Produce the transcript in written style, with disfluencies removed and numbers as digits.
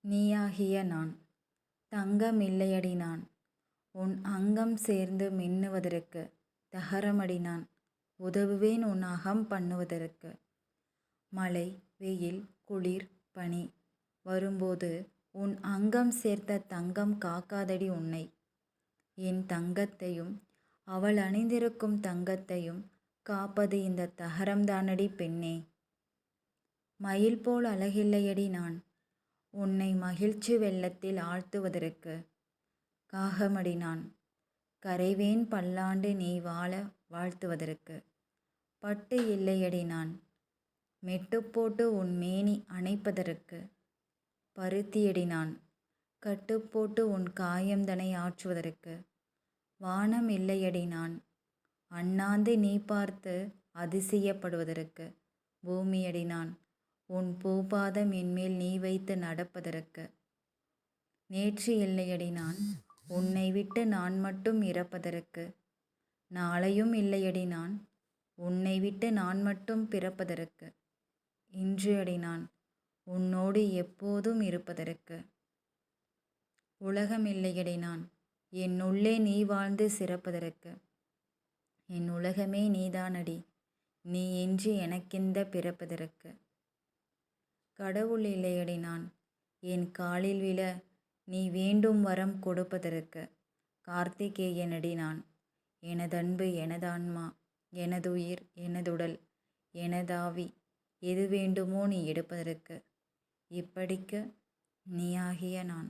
நீயாகிய நான் தங்கமில்லையடி நான் உன் அங்கம் சேர்ந்து மின்னுவதற்கு தகரமடி நான் உதவுவேன் உன் அகம் பண்ணுவதற்கு. மழை வெயில் குளிர் பனி வரும்போது உன் அங்கம் சேர்த்த தங்கம் காக்காதடி உன்னை. என் தங்கத்தையும் அவள் அணிந்திருக்கும் தங்கத்தையும் காப்பது இந்த தகரம்தானடி பெண்ணே. மயில் போல் அழகில்லையடி நான் உன்னை மகிழ்ச்சி வெள்ளத்தில் ஆழ்த்துவதற்கு. காகமடி நான் கரைவேன் பல்லாண்டு நீ வாழ வாழ்த்துவதற்கு. பட்டு இல்லையடி நான் மெட்டுப்போட்டு உன் மேனி அணைப்பதற்கு. பருத்தியடி நான் கட்டுப்போட்டு உன் காயம்தனை ஆற்றுவதற்கு. வானம் இல்லையடி நான் அண்ணாந்து நீ பார்த்து அதிசயப்படுவதற்கு. பூமியடி நான் உன் பூபாதம் என்மேல் நீ வைத்து நடப்பதற்கு. நேற்று இல்லையடி நான் உன்னை விட்டு நான் மட்டும் இறப்பதற்கு. நாளையும் இல்லையடி நான் உன்னை விட்டு நான் மட்டும் பிறப்பதற்கு. இன்று அடி நான் உன்னோடு எப்போதும் இருப்பதற்கு. உலகம் இல்லையடி நான் என்னுள்ளே நீ வாழ்ந்து சிறப்பதற்கு. என் உலகமே நீதானடி நீ இன்றி எனக்கெந்த பிறப்பதற்கு. கடவுள் இல்லையடி நான் என் காலில் விழ நீ வேண்டும் வரம் கொடுப்பதற்கு. கார்த்திகேயனடி நான் எனதன்பு எனதான்மா எனதுயிர் எனதுடல் எனதாவி எது வேண்டுமோ நீ எடுப்பதற்கு. இப்படிக்கு நீயாகிய நான்.